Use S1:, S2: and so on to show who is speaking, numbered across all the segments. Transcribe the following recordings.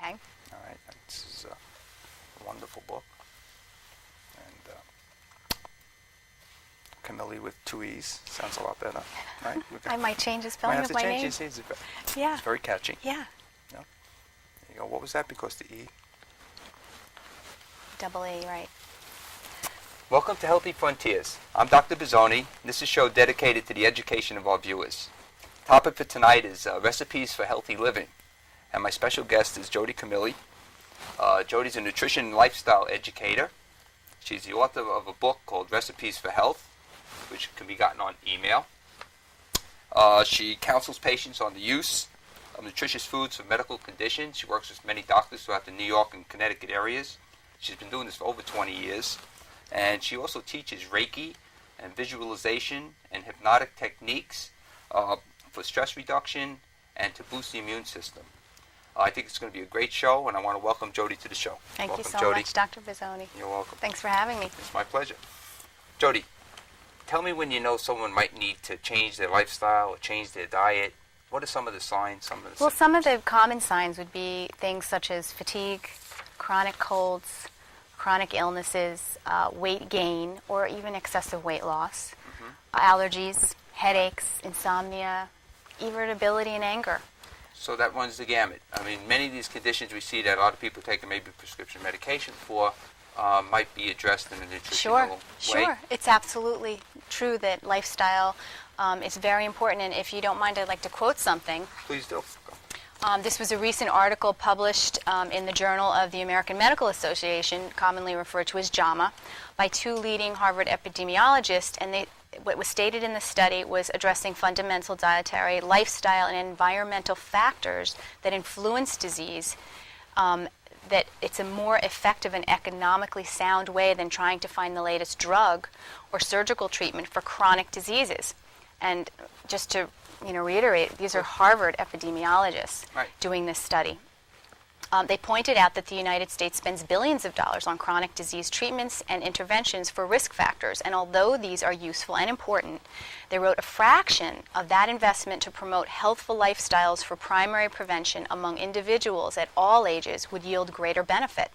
S1: Okay.
S2: All right. This is a wonderful book. And Camilli with 2 E's sounds a lot better, right?
S1: I might change the
S2: Might
S1: spelling
S2: have
S1: of
S2: to
S1: my
S2: change
S1: name.
S2: It's
S1: Yeah.
S2: It's very catchy.
S1: Yeah.
S2: Yeah. There you go. What was that? Because the E.
S1: Double A, right.
S2: Welcome to Healthy Frontiers. I'm Dr. Bizzoni, and this is a show dedicated to the education of our viewers. Topic for tonight is recipes for healthy living, and my special guest is Jodi Camilli. Jodi's a nutrition and lifestyle educator. She's the author of a book called Recipes for Health, which can be gotten on email. She counsels patients on the use of nutritious foods for medical conditions. She works with many doctors throughout the New York and Connecticut areas. She's been doing this for over 20 years. And she also teaches Reiki and visualization and hypnotic techniques for stress reduction and to boost the immune system. I think it's going to be a great show, and I want to welcome Jodi to the show.
S1: Thank you so
S2: Jodi.
S1: much, Dr. Bizzoni.
S2: You're welcome.
S1: Thanks for having me.
S2: It's my pleasure. Jodi, tell me when you know someone might need to change their lifestyle or change their diet. What are some of the signs, some of the symptoms?
S1: Some of the common signs would be things such as fatigue, chronic colds, chronic illnesses, weight gain, or even excessive weight loss, allergies, headaches, insomnia, irritability, and anger.
S2: So that runs the gamut. I mean, many of these conditions we see that a lot of people taking maybe prescription medication for might be addressed in a nutritional way.
S1: Sure. It's absolutely true that lifestyle is very important. And if you don't mind, I'd like to quote something.
S2: Please do.
S1: This was a recent article published in the Journal of the American Medical Association, commonly referred to as JAMA, by 2 leading Harvard epidemiologists, and what was stated in the study was addressing fundamental dietary, lifestyle, and environmental factors that influence disease, that it's a more effective and economically sound way than trying to find the latest drug or surgical treatment for chronic diseases. And just to reiterate, these are Harvard epidemiologists doing this study. They pointed out that the United States spends billions of dollars on chronic disease treatments and interventions for risk factors, and although these are useful and important, they wrote a fraction of that investment to promote healthful lifestyles for primary prevention among individuals at all ages would yield greater benefit.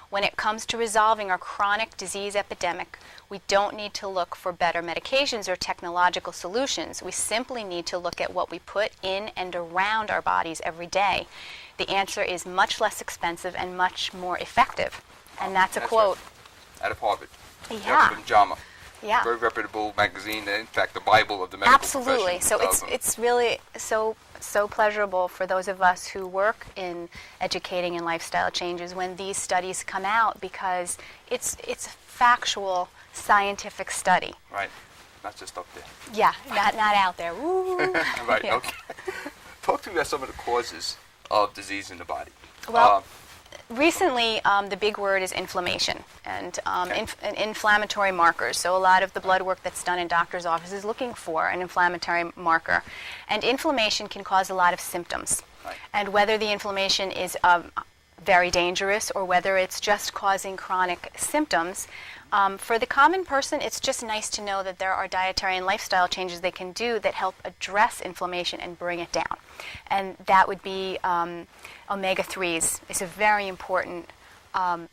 S1: When it comes to resolving our chronic disease epidemic, we don't need to look for better medications or technological solutions. We simply need to look at what we put in and around our bodies every day. The answer is much less expensive and much more effective. And that's a quote.
S2: Right. Out of Harvard.
S1: Yeah.
S2: From JAMA.
S1: Yeah.
S2: Very reputable magazine, in fact, the Bible of the medical
S1: Absolutely.
S2: profession.
S1: So it's really so pleasurable for those of us who work in educating and lifestyle changes when these studies come out, because it's factual scientific study.
S2: Right. Not just up there.
S1: Yeah, not out there. Woo.
S2: Right.
S1: Yeah.
S2: Okay. Talk to me about some of the causes of disease in the body.
S1: Well, recently, the big word is inflammation and inflammatory markers. So a lot of the blood work that's done in doctors' offices is looking for an inflammatory marker. And inflammation can cause a lot of symptoms.
S2: Right.
S1: And whether the inflammation is very dangerous or whether it's just causing chronic symptoms, for the common person, it's just nice to know that there are dietary and lifestyle changes they can do that help address inflammation and bring it down. And that would be omega-3s. It's a very important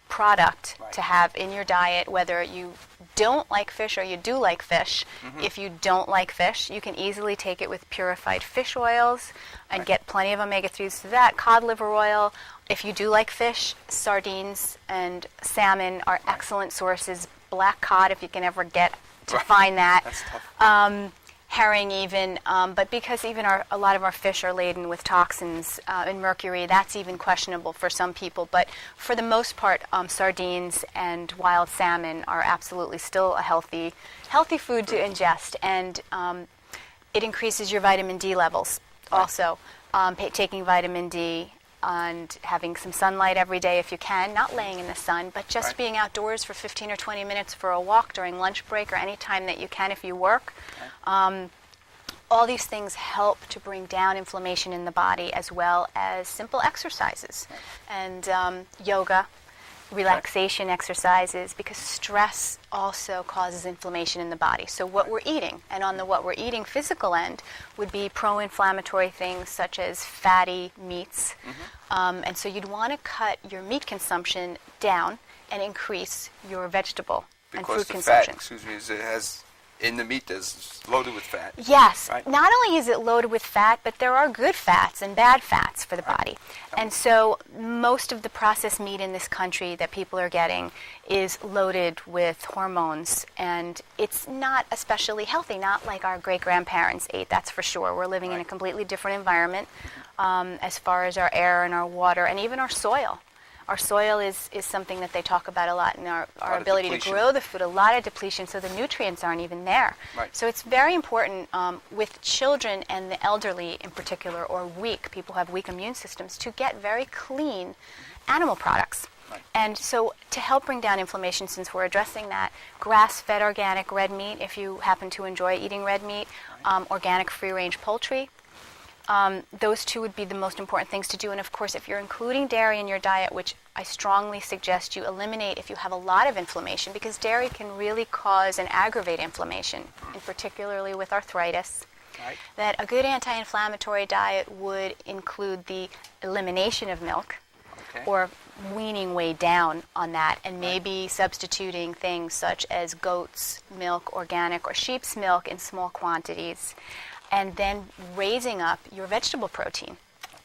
S1: product to have in your diet, whether you don't like fish or you do like fish. If you don't like fish, you can easily take it with purified fish oils and get plenty of omega-3s through that. Cod liver oil. If you do like fish, sardines and salmon are excellent sources. Black cod, if you can ever get to find that.
S2: That's tough.
S1: Herring even, but because even a lot of our fish are laden with toxins and mercury, that's even questionable for some people. But for the most part, sardines and wild salmon are absolutely still a healthy food to ingest, and it increases your vitamin D levels. Also, taking vitamin D and having some sunlight every day if you can, not laying in the sun, but just being outdoors for 15 or 20 minutes for a walk during lunch break or any time that you can if you work. All these things help to bring down inflammation in the body, as well as simple exercises and yoga relaxation exercises, because stress also causes inflammation in the body. So what we're eating, and on the what we're eating physical end, would be pro-inflammatory things such as fatty meats. And so you'd want to cut your meat consumption down and increase your vegetable and fruit consumption.
S2: Because it has in the meat is loaded with fat.
S1: Yes.
S2: Right?
S1: Not only is it loaded with fat, but there are good fats and bad fats for the body. And so most of the processed meat in this country that people are getting is loaded with hormones, and it's not especially healthy, not like our great-grandparents ate, that's for sure. We're living in a completely different environment as far as our air and our water and even our soil. Our soil is something that they talk about a lot, and our ability to grow the food, a lot of depletion, so the nutrients aren't even there. So it's very important with children and the elderly in particular, or people who have weak immune systems, to get very clean animal products. And so to help bring down inflammation, since we're addressing that, grass-fed organic red meat, if you happen to enjoy eating red meat, organic free-range poultry, those two would be the most important things to do. And of course, if you're including dairy in your diet, which I strongly suggest you eliminate if you have a lot of inflammation, because dairy can really cause and aggravate inflammation, and particularly with arthritis, that a good anti-inflammatory diet would include the elimination of milk, or weaning way down on that, and maybe substituting things such as goat's milk, organic, or sheep's milk in small quantities, and then raising up your vegetable protein.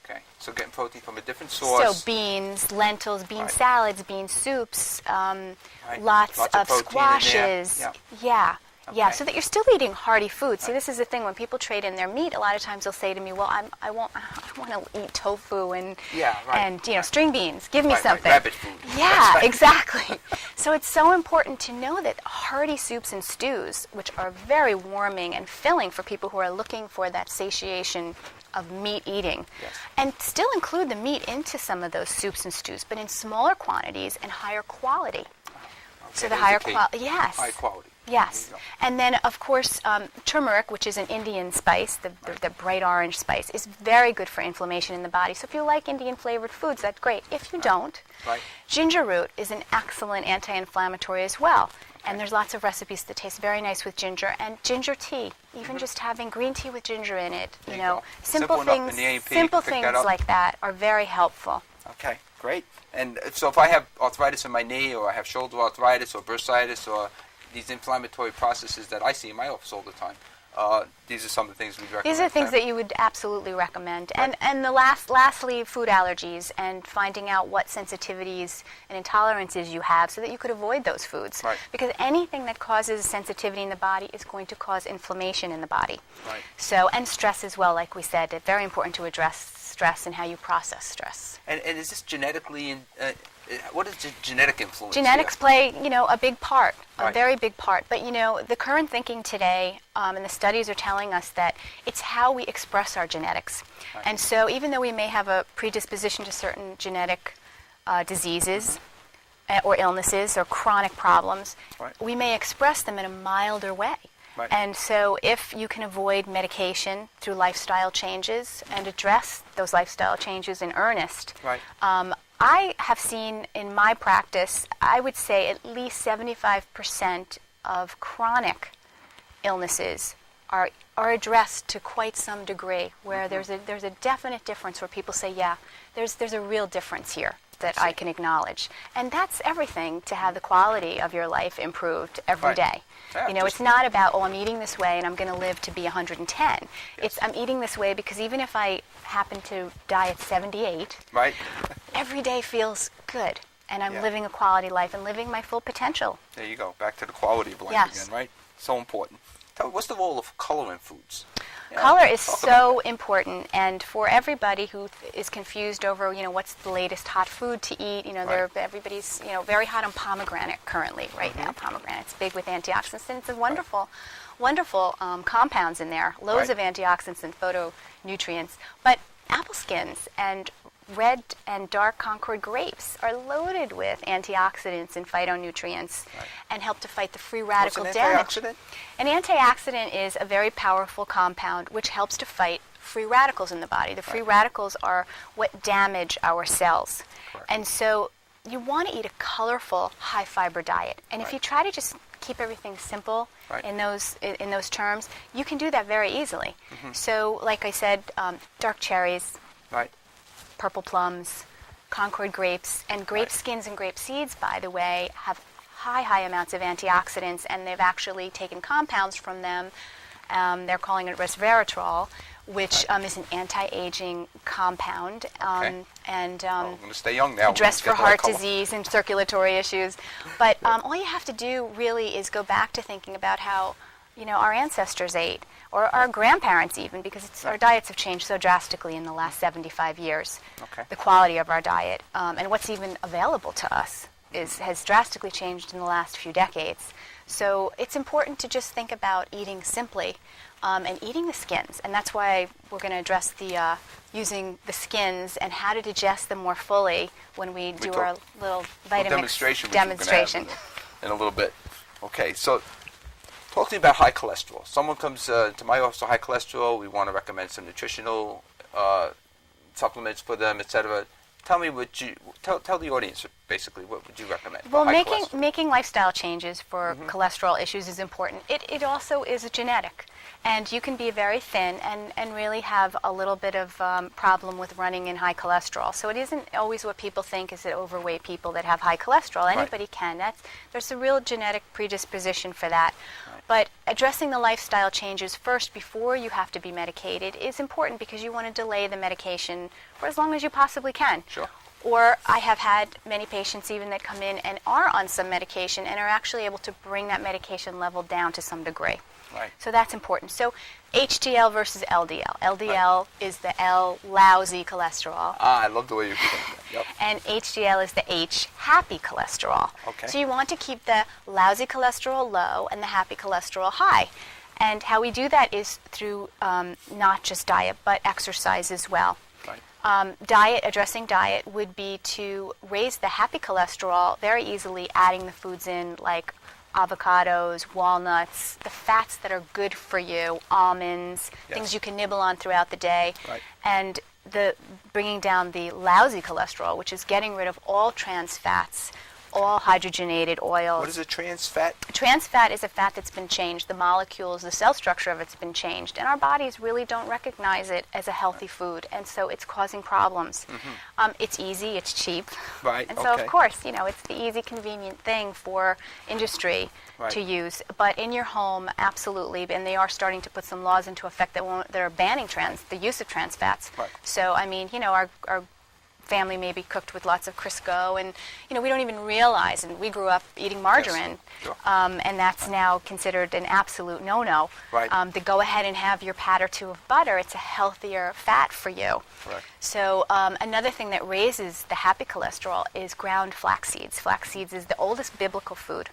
S2: Okay, so getting protein from a different source.
S1: So beans, lentils, bean salads, bean soups, lots of squashes. Yeah, so that you're still eating hearty food. See, this is the thing, when people trade in their meat, a lot of times they'll say to me, well, I want to eat tofu and string beans. Give me something.
S2: Rabbit food.
S1: Yeah, exactly. So it's so important to know that hearty soups and stews, which are very warming and filling for people who are looking for that satiation of meat eating, and still include the meat into some of those soups and stews, but in smaller quantities and higher quality. So the higher quality,
S2: high quality.
S1: Yes, and then of course turmeric, which is an Indian spice, the bright orange spice, is very good for inflammation in the body. So if you like Indian flavored foods, that's great. If you don't, ginger root is an excellent anti-inflammatory as well. And there's lots of recipes that taste very nice with ginger, and ginger tea, even just having green tea with ginger in it, simple things like that are very helpful.
S2: Okay, great. And so if I have arthritis in my knee, or I have shoulder arthritis or bursitis, or these inflammatory processes that I see in my office all the time, these are some of the things we'd recommend.
S1: These are things that you would absolutely recommend. And the lastly, food allergies, and finding out what sensitivities and intolerances you have so that you could avoid those foods. Because anything that causes sensitivity in the body is going to cause inflammation in the body. So, and stress as well, like we said. It's very important to address stress and how you process stress.
S2: And is this genetically what is the genetic influence?
S1: Genetics play, a big part, a very big part. But, the current thinking today, and the studies are telling us that it's how we express our genetics. And so even though we may have a predisposition to certain genetic diseases or illnesses or chronic problems, we may express them in a milder way. And so if you can avoid medication through lifestyle changes and address those lifestyle changes in earnest, I have seen in my practice, I would say at least 75% of chronic illnesses are addressed to quite some degree, where there's a definite difference where people say, yeah, there's a real difference here that I can acknowledge. And that's everything to have the quality of your life improved every day. It's not about, I'm eating this way and I'm going to live to be 110. It's I'm eating this way because even if I happen to die at 78, every day feels good. And I'm living a quality life and living my full potential.
S2: There you go. Back to the quality of life again, right? So important. Tell me, what's the role of color in foods?
S1: Color is so important, and for everybody who is confused over, what's the latest hot food to eat, everybody's, very hot on pomegranate currently now. Pomegranate's big with antioxidants, and it's a wonderful compounds in there, loads of antioxidants and phytonutrients. But apple skins and red and dark Concord grapes are loaded with antioxidants and phytonutrients and help to fight the free radical damage. An antioxidant is a very powerful compound which helps to fight free radicals in the body. The free radicals are what damage our cells. And so you want to eat a colorful, high-fiber diet. And if you try to just keep everything simple in those terms, you can do that very easily. So, like I said, dark cherries, purple plums, Concord grapes, and grape skins and grape seeds, by the way, have high amounts of antioxidants, and they've actually taken compounds from them. They're calling it resveratrol, which is an anti-aging compound, and
S2: I'm going to stay young now.
S1: addressed for heart disease and circulatory issues. But all you have to do really is go back to thinking about how our ancestors ate, or our grandparents even, because our diets have changed so drastically in the last 75 years. The quality of our diet and what's even available to us has drastically changed in the last few decades. So it's important to just think about eating simply and eating the skins. And that's why we're going to address the using the skins and how to digest them more fully when we do our little Vitamix demonstration.
S2: In a little bit. Okay, so talk to me about high cholesterol. Someone comes to my office with high cholesterol. We want to recommend some nutritional supplements for them, etc. Tell me tell the audience basically what would you recommend?
S1: Well, making lifestyle changes for cholesterol issues is important. It also is genetic, and you can be very thin and really have a little bit of problem with running in high cholesterol. So it isn't always what people think is that overweight people that have high cholesterol. Anybody can. There's a real genetic predisposition for that. But addressing the lifestyle changes first before you have to be medicated is important, because you want to delay the medication for as long as you possibly can.
S2: Sure.
S1: Or I have had many patients even that come in and are on some medication and are actually able to bring that medication level down to some degree. So that's important. So HDL versus LDL. LDL is the L, lousy cholesterol.
S2: I love the way you put that. Yep.
S1: And HDL is the H, happy cholesterol. So you want to keep the lousy cholesterol low and the happy cholesterol high. And how we do that is through not just diet, but exercise as well. Addressing diet would be to raise the happy cholesterol very easily, adding the foods in like avocados, walnuts, the fats that are good for you, almonds, things you can nibble on throughout the day, and bringing down the lousy cholesterol, which is getting rid of all trans fats, all hydrogenated oils.
S2: What is a trans fat?
S1: Trans fat is a fat that's been changed. The molecules, the cell structure of it's been changed, and our bodies really don't recognize it as a healthy food, and so it's causing problems. It's easy, it's cheap, and so of course, it's the easy, convenient thing for industry to use. But in your home, absolutely, and they are starting to put some laws into effect that are banning the use of trans fats. So I mean, our family may be cooked with lots of Crisco, and we don't even realize, and we grew up eating margarine, and that's now considered an absolute no-no. To go ahead and have your pat or two of butter, it's a healthier fat for you. So another thing that raises the happy cholesterol is ground flax seeds. Flax seeds is the oldest biblical food.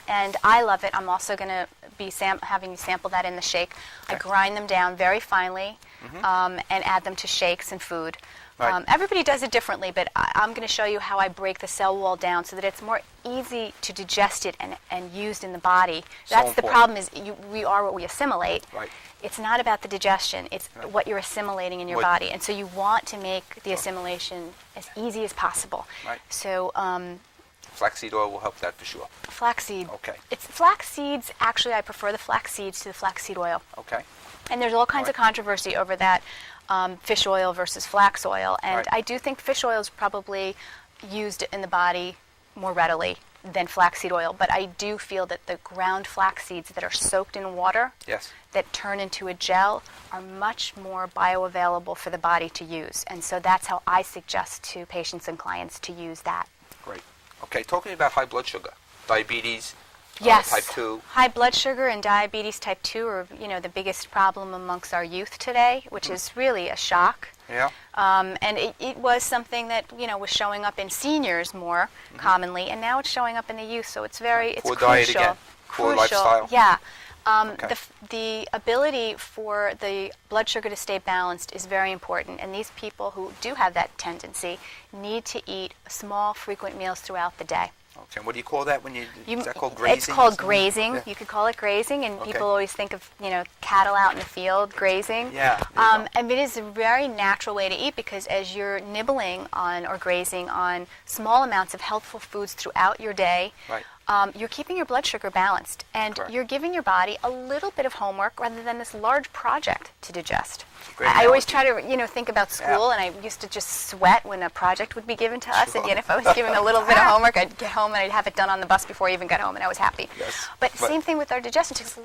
S1: And I love it. I'm also going to be having you sample that in the shake. I grind them down very finely and add them to shakes and food. Everybody does it differently, but I'm going to show you how I break the cell wall down so that it's more easy to digest it and used in the body. That's the problem, is we are what we assimilate. It's not about the digestion, it's what you're assimilating in your body. And so you want to make the assimilation as easy as possible. So
S2: flaxseed oil will help that for sure.
S1: Flaxseed. It's flax seeds. Actually, I prefer the flax seeds to the flaxseed oil. And there's all kinds of controversy over that. Fish oil versus flax oil, and I do think fish oil is probably used in the body more readily than flaxseed oil, but I do feel that the ground flax seeds that are soaked in water, that turn into a gel, are much more bioavailable for the body to use, and so that's how I suggest to patients and clients to use that.
S2: Great. Okay, talking about high blood sugar, diabetes,
S1: Yes.
S2: Type 2.
S1: High blood sugar and diabetes type 2 are, the biggest problem amongst our youth today, which is really a shock. And it was something that, was showing up in seniors more commonly, and now it's showing up in the youth, so it's it's
S2: poor
S1: crucial.
S2: Diet again. Poor lifestyle.
S1: The ability for the blood sugar to stay balanced is very important, and these people who do have that tendency need to eat small, frequent meals throughout the day.
S2: Okay, what do you call that when is that called grazing?
S1: It's called grazing.
S2: Yeah.
S1: You could call it grazing, and
S2: Okay.
S1: people always think of, cattle out in the field grazing.
S2: Yeah.
S1: And it is a very natural way to eat because as you're nibbling on or grazing on small amounts of healthful foods throughout your day,
S2: Right.
S1: You're keeping your blood sugar balanced, and
S2: Correct.
S1: you're giving your body a little bit of homework rather than this large project to digest.
S2: Great
S1: I always
S2: analogy.
S1: try to, think about school, and I used to just sweat when a project would be given to us.
S2: Sure.
S1: And if I was given a little bit of homework, I'd get home and I'd have it done on the bus before I even got home, and I was happy.
S2: Yes.
S1: But
S2: Right.
S1: same thing with our digestion. It takes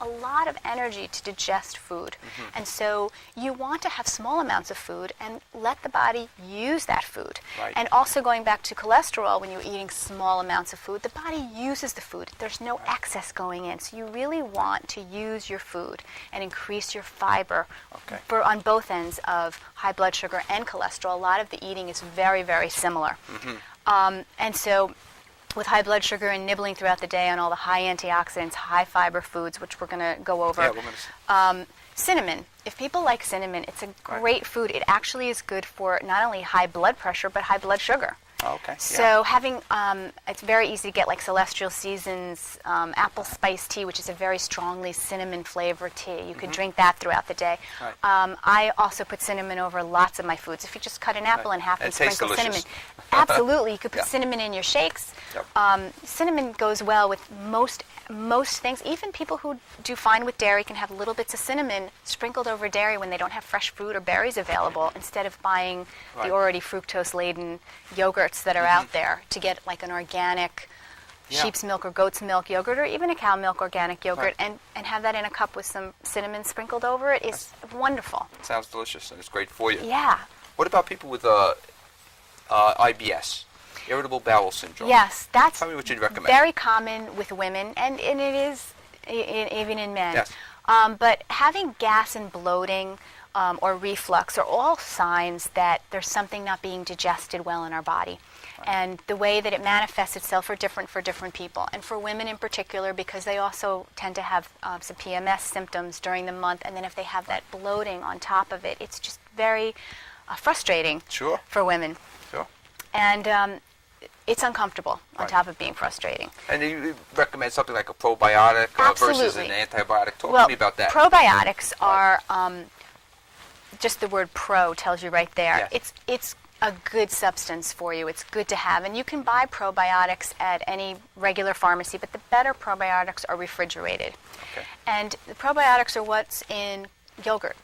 S1: a lot of energy to digest food. And so you want to have small amounts of food and let the body use that food.
S2: Right.
S1: And also going back to cholesterol, when you're eating small amounts of food, the body uses the food. There's no excess going in. So you really want to use your food and increase your fiber
S2: Okay.
S1: on both ends of high blood sugar and cholesterol. A lot of the eating is very, very similar. And so with high blood sugar and nibbling throughout the day on all the high antioxidants, high fiber foods, which we're going to go over.
S2: Yeah, we're gonna
S1: Cinnamon. If people like cinnamon, it's a great food. It actually is good for not only high blood pressure, but high blood sugar.
S2: Okay.
S1: So having, it's very easy to get like Celestial Seasons apple spice tea, which is a very strongly cinnamon flavored tea. You could drink that throughout the day.
S2: Right.
S1: I also put cinnamon over lots of my foods. If you just cut an apple in half and
S2: It tastes
S1: sprinkle cinnamon,
S2: delicious.
S1: absolutely. You could put
S2: Yeah.
S1: cinnamon in your shakes.
S2: Yep.
S1: Cinnamon goes well with most things. Even people who do fine with dairy can have little bits of cinnamon sprinkled over dairy when they don't have fresh fruit or berries available, instead of buying
S2: Right.
S1: the already fructose-laden yogurts that are out there, to get like an organic sheep's milk or goat's milk yogurt, or even a cow milk organic yogurt,
S2: Right.
S1: and have that in a cup with some cinnamon sprinkled over it is wonderful.
S2: Sounds delicious, and it's great for you.
S1: Yeah.
S2: What about people with IBS, irritable bowel syndrome?
S1: Yes, that's
S2: Tell me what you'd recommend.
S1: very common with women, and it is even in men.
S2: Yes.
S1: But having gas and bloating or reflux are all signs that there's something not being digested well in our body. And the way that it manifests itself are different for different people. And for women in particular, because they also tend to have some PMS symptoms during the month, and then if they have that bloating on top of it, it's just very frustrating
S2: Sure.
S1: for women.
S2: Sure.
S1: And it's uncomfortable on
S2: Right.
S1: top of being frustrating.
S2: And you recommend something like a probiotic versus an
S1: Absolutely.
S2: antibiotic. Talk
S1: Well,
S2: to me about that.
S1: probiotics are just the word pro tells you right there.
S2: Yes.
S1: It's a good substance for you. It's good to have. And you can buy probiotics at any regular pharmacy, but the better probiotics are refrigerated.
S2: Okay.
S1: And the probiotics are what's in yogurt.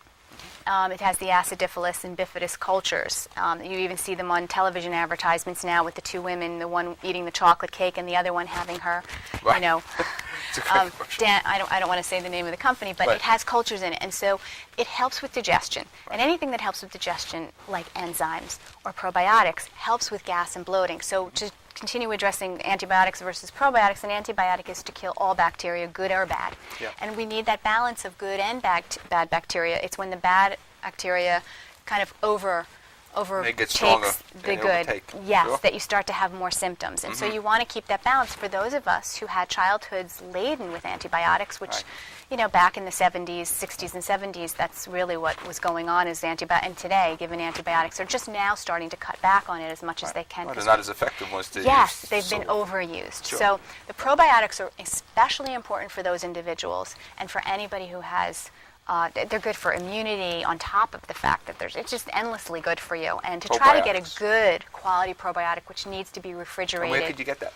S1: It has the acidophilus and bifidus cultures. You even see them on television advertisements now with the two women, the one eating the chocolate cake and the other one having her,
S2: Right. It's a great commercial.
S1: I don't want to say the name of the company, but
S2: Right.
S1: it has cultures in it, and so it helps with digestion. And anything that helps with digestion, like enzymes or probiotics, helps with gas and bloating. So to continue addressing antibiotics versus probiotics, an antibiotic is to kill all bacteria, good or bad.
S2: Yeah.
S1: And we need that balance of good and bad bacteria. It's when the bad bacteria kind of
S2: They get stronger.
S1: overtakes the
S2: They
S1: good,
S2: overtake.
S1: yes,
S2: Sure.
S1: that you start to have more symptoms. And so you want to keep that balance. For those of us who had childhoods laden with antibiotics, which,
S2: Right.
S1: back in the 70s, 60s, and 70s, that's really what was going on is and today, given antibiotics are just now starting to cut back on it as much as they can.
S2: Well,
S1: 'cause
S2: they're not as effective ones to
S1: yes,
S2: use.
S1: they've been
S2: So-
S1: overused.
S2: Sure.
S1: So the probiotics are especially important for those individuals and for anybody who has. They're good for immunity on top of the fact that it's just endlessly good for you. And to try to get a
S2: Probiotics.
S1: good quality probiotic, which needs to be
S2: And
S1: refrigerated.
S2: where could you get that?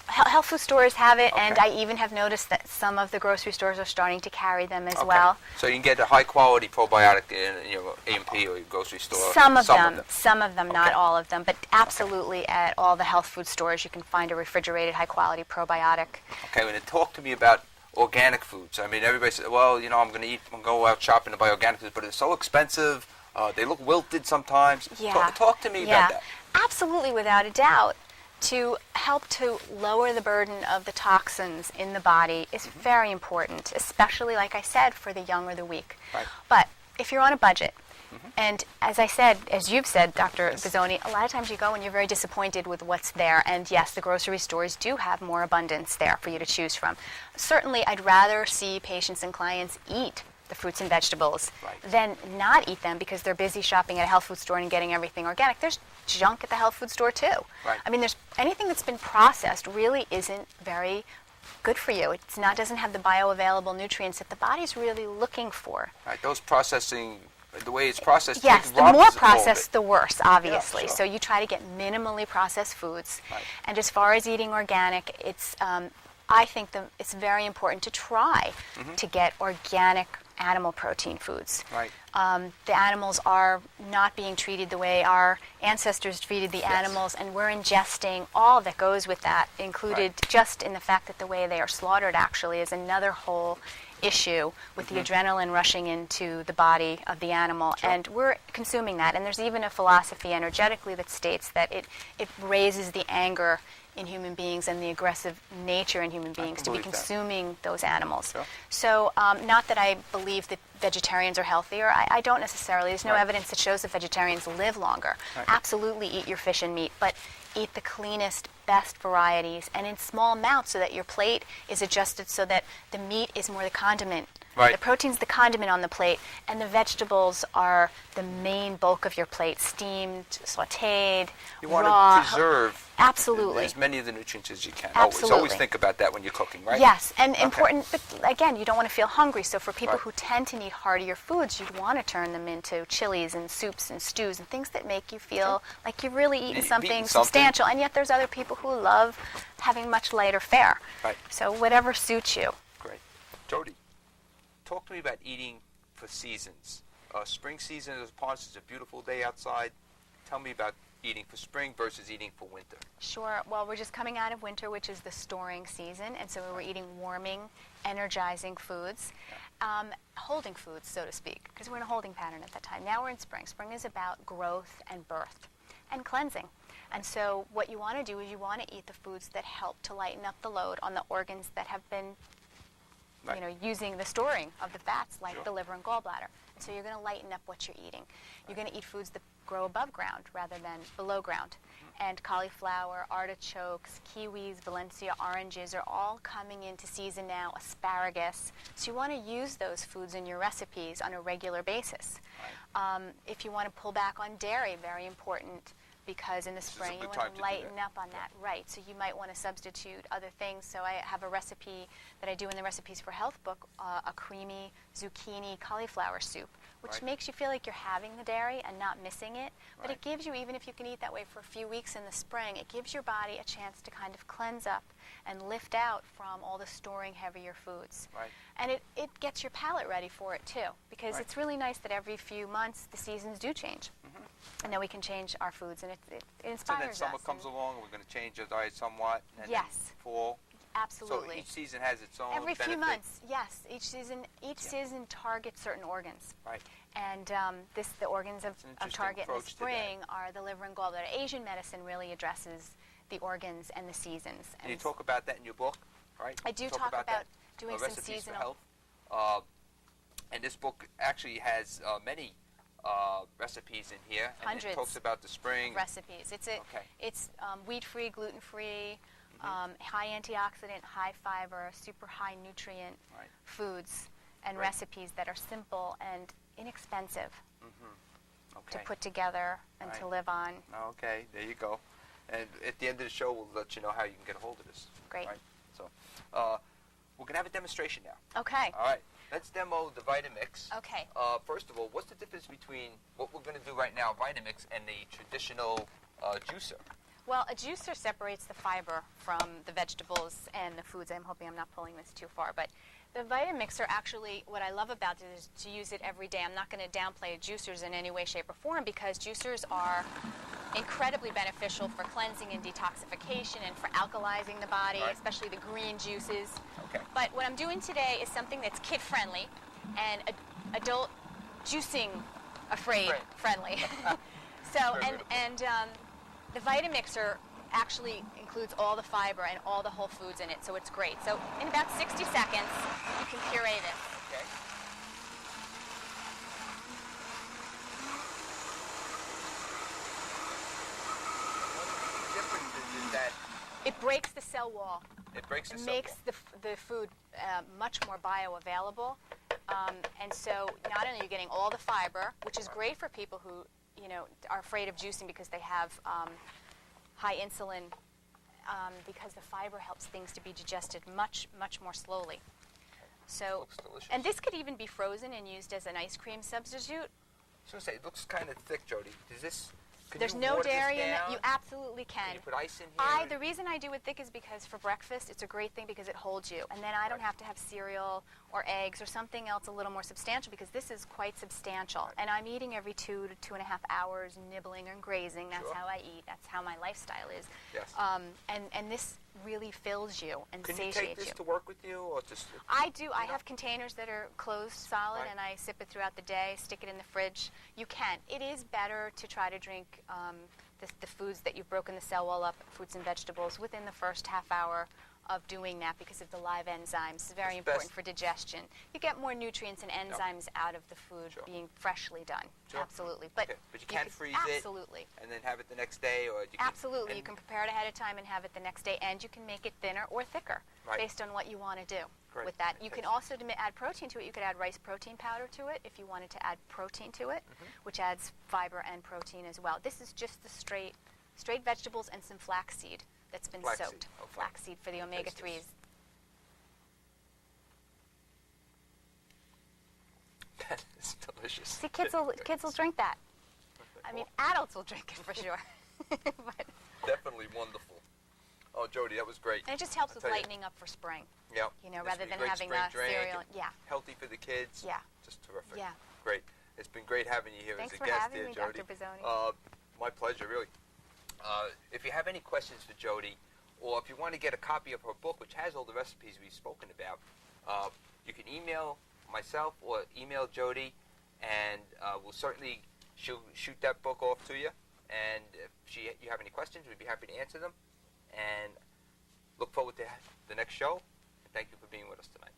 S1: Health food stores have it, and
S2: Okay.
S1: I even have noticed that some of the grocery stores are starting to carry them as
S2: Okay.
S1: well.
S2: So you can get a high quality probiotic in your A&P or your grocery store.
S1: Some of them, not
S2: Okay.
S1: all of them, but absolutely at all the health food stores you can find a refrigerated high quality probiotic.
S2: Okay, well, then talk to me about organic foods. I mean, everybody says, well, I'm going to go out shopping to buy organic foods, but it's so expensive. They look wilted sometimes.
S1: Yeah.
S2: Talk to me
S1: Yeah,
S2: about that.
S1: absolutely, without a doubt. To help to lower the burden of the toxins in the body is very important, especially, like I said, for the young or the weak.
S2: Right.
S1: But if you're on a budget, and as you've said, Dr. Bizzoni, a lot of times you go and you're very disappointed with what's there. And yes, the grocery stores do have more abundance there for you to choose from. Certainly, I'd rather see patients and clients eat the fruits and vegetables,
S2: Right.
S1: than not eat them because they're busy shopping at a health food store and getting everything organic. There's junk at the health food store too.
S2: Right.
S1: I mean, there's anything that's been processed really isn't very good for you. It's not doesn't have the bioavailable nutrients that the body's really looking for.
S2: Right. Those processing, the way it's processed,
S1: Yes,
S2: it
S1: the
S2: robs
S1: more
S2: all of it.
S1: processed, the worse, obviously.
S2: sure.
S1: So you try to get minimally processed foods.
S2: Right.
S1: And as far as eating organic, it's I think it's very important to try to get organic animal protein foods.
S2: Right.
S1: The animals are not being treated the way our ancestors treated the
S2: Yes.
S1: animals, and we're ingesting all that goes with that, included just in the fact that the way they are slaughtered actually is another whole issue with the adrenaline rushing into the body of the animal.
S2: Sure.
S1: And we're consuming that. And there's even a philosophy energetically that states that it raises the anger in human beings and the aggressive nature in human beings to be
S2: believe that.
S1: consuming those animals.
S2: Sure.
S1: So not that I believe that vegetarians are healthier. I don't necessarily. There's no
S2: Right.
S1: evidence that shows that vegetarians live longer.
S2: Right.
S1: Absolutely eat your fish and meat, but eat the cleanest, best varieties and in small amounts so that your plate is adjusted so that the meat is more the condiment.
S2: Right.
S1: The protein's the condiment on the plate, and the vegetables are the main bulk of your plate, steamed, sautéed,
S2: You want
S1: raw.
S2: to preserve
S1: Absolutely.
S2: as many of the nutrients as you can.
S1: Absolutely.
S2: Always think about that when you're cooking, right?
S1: Yes, and
S2: Okay.
S1: important, but again, you don't want to feel hungry. So for people
S2: Right.
S1: who tend to need heartier foods, you'd want to turn them into chilies and soups and stews and things that make you feel like you've really eaten something substantial. And yet there's other people who love having much lighter fare.
S2: Right.
S1: So whatever suits you.
S2: Great. Jodi, talk to me about eating for seasons. Spring season is upon us. It's a beautiful day outside. Tell me about eating for spring versus eating for winter.
S1: Sure. Well, we're just coming out of winter, which is the storing season, and so we're eating warming, energizing foods, holding foods, so to speak, because we're in a holding pattern at that time. Now we're in spring. Spring is about growth and birth and cleansing. And so what you want to do is you want to eat the foods that help to lighten up the load on the organs that have been
S2: Right.
S1: using the storing of the fats, like
S2: Sure.
S1: the liver and gallbladder. So you're going to lighten up what you're eating. You're going to eat foods that grow above ground rather than below ground. And cauliflower, artichokes, kiwis, Valencia oranges are all coming into season now, asparagus. So you want to use those foods in your recipes on a regular basis. If you want to pull back on dairy, very important, because in the
S2: is a
S1: spring you
S2: good
S1: want
S2: time
S1: to
S2: to do
S1: lighten
S2: that.
S1: up on that. Right, so you might want to substitute other things. So I have a recipe that I do in the Recipes for Health book, a creamy zucchini cauliflower soup, which
S2: Right.
S1: makes you feel like you're having the dairy and not missing it. But
S2: Right.
S1: it gives you, even if you can eat that way for a few weeks in the spring, it gives your body a chance to kind of cleanse up and lift out from all the storing heavier foods.
S2: Right.
S1: And it gets your palate ready for it too, because
S2: Right.
S1: it's really nice that every few months the seasons do change. And then we can change our foods, and it
S2: So
S1: inspires
S2: then summer
S1: us.
S2: comes
S1: and
S2: along, and we're going to change our diet somewhat. And
S1: Yes.
S2: Then fall.
S1: Absolutely.
S2: So each season has its own
S1: Every few
S2: benefit.
S1: months, yes. Each season targets certain organs.
S2: Right.
S1: And the organs
S2: an
S1: of
S2: interesting
S1: target in the
S2: approach to that.
S1: spring are the liver and gallbladder. Asian medicine really addresses the organs and the seasons.
S2: And you talk about that in your book, right?
S1: I do
S2: Talk
S1: talk about
S2: that,
S1: doing some
S2: Recipes for
S1: seasonal.
S2: Health. And this book actually has many recipes in here. And
S1: Hundreds
S2: it talks about the spring.
S1: recipes.
S2: Okay.
S1: It's wheat-free, gluten-free, high antioxidant, high fiber, super high nutrient
S2: Right.
S1: foods and
S2: Right.
S1: recipes that are simple and inexpensive to
S2: Okay.
S1: put together and to
S2: Right.
S1: live on.
S2: Okay, there you go. And at the end of the show, we'll let you know how you can get a hold of this.
S1: Great.
S2: Right? So, we're going to have a demonstration now.
S1: Okay.
S2: All right. Let's demo the Vitamix.
S1: Okay.
S2: First of all, what's the difference between what we're going to do right now, Vitamix, and the traditional juicer?
S1: Well, a juicer separates the fiber from the vegetables and the foods. I'm hoping I'm not pulling this too far, but the Vitamixer actually, what I love about it is to use it every day. I'm not going to downplay juicers in any way, shape, or form, because juicers are incredibly beneficial for cleansing and detoxification and for alkalizing the body,
S2: Right.
S1: especially the green juices.
S2: Okay.
S1: But what I'm doing today is something that's kid-friendly and adult juicing afraid
S2: Right.
S1: friendly. So, and the Vitamixer actually includes all the fiber and all the whole foods in it, so it's great. So in about 60 seconds, you can puree this.
S2: Okay. What's different is that
S1: It breaks the cell wall.
S2: it breaks the
S1: It
S2: cell
S1: makes
S2: wall.
S1: the food much more bioavailable. And so not only are you getting all the fiber, which is great for people who, you know, are afraid of juicing because they have high insulin, because the fiber helps things to be digested much, much more slowly. So,
S2: Looks delicious.
S1: and this could even be frozen and used as an ice cream substitute.
S2: So I say, it looks kind of thick, Jodi. Does this? Can
S1: There's
S2: you
S1: no
S2: water this
S1: dairy in it.
S2: down?
S1: You absolutely can.
S2: Can you put ice in here?
S1: The reason I do it thick is because for breakfast it's a great thing because it holds you, and then I don't have to have cereal or eggs or something else a little more substantial because this is quite substantial.
S2: Right.
S1: And I'm eating every 2 to 2.5 hours, nibbling and grazing. That's
S2: Sure.
S1: how I eat. That's how my lifestyle is.
S2: Yes.
S1: And this really fills you and
S2: Can you
S1: satiates
S2: take this
S1: you.
S2: to work with you, or just?
S1: I do. I
S2: know?
S1: have containers that are closed solid,
S2: Right.
S1: and I sip it throughout the day, stick it in the fridge. You can. It is better to try to drink the foods that you've broken the cell wall up, fruits and vegetables, within the first half hour of doing that because of the live enzymes. It's very
S2: It's
S1: important
S2: best-
S1: for digestion. You get more nutrients and enzymes out of the food
S2: Sure.
S1: being freshly done.
S2: Sure.
S1: Absolutely. But,
S2: Okay. But you can freeze
S1: absolutely.
S2: it and then have it the next day, or you can,
S1: Absolutely. You
S2: and-
S1: can prepare it ahead of time and have it the next day, and you can make it thinner or thicker
S2: Right.
S1: based on what you want to do
S2: Great.
S1: with that. You
S2: Okay.
S1: can also add protein to it. You could add rice protein powder to it if you wanted to add protein to it, which adds fiber and protein as well. This is just the straight vegetables and some flaxseed that's been
S2: Flaxseed.
S1: soaked.
S2: Okay.
S1: Flaxseed for the
S2: Taste this.
S1: omega-3s.
S2: That is delicious.
S1: See, kids will drink that. I mean, adults will drink it for sure. But,
S2: Definitely wonderful. Oh, Jodi, that was great.
S1: and it just helps
S2: I'll
S1: with
S2: tell you.
S1: lightening up for spring.
S2: Yeah.
S1: You know,
S2: This
S1: rather
S2: would be
S1: than
S2: great
S1: having
S2: spring
S1: a
S2: drink
S1: cereal.
S2: and
S1: Yeah.
S2: Healthy for the kids.
S1: Yeah.
S2: Just terrific.
S1: Yeah.
S2: Great. It's been great having you here
S1: Thanks
S2: as a
S1: for
S2: guest
S1: having
S2: here,
S1: me,
S2: Jodi.
S1: Dr. Bizzoni.
S2: My pleasure, really. If you have any questions for Jodi, or if you want to get a copy of her book, which has all the recipes we've spoken about, you can email myself or email Jodi, and we'll certainly shoot that book off to you. And if you have any questions, we'd be happy to answer them. And look forward to the next show. And thank you for being with us tonight.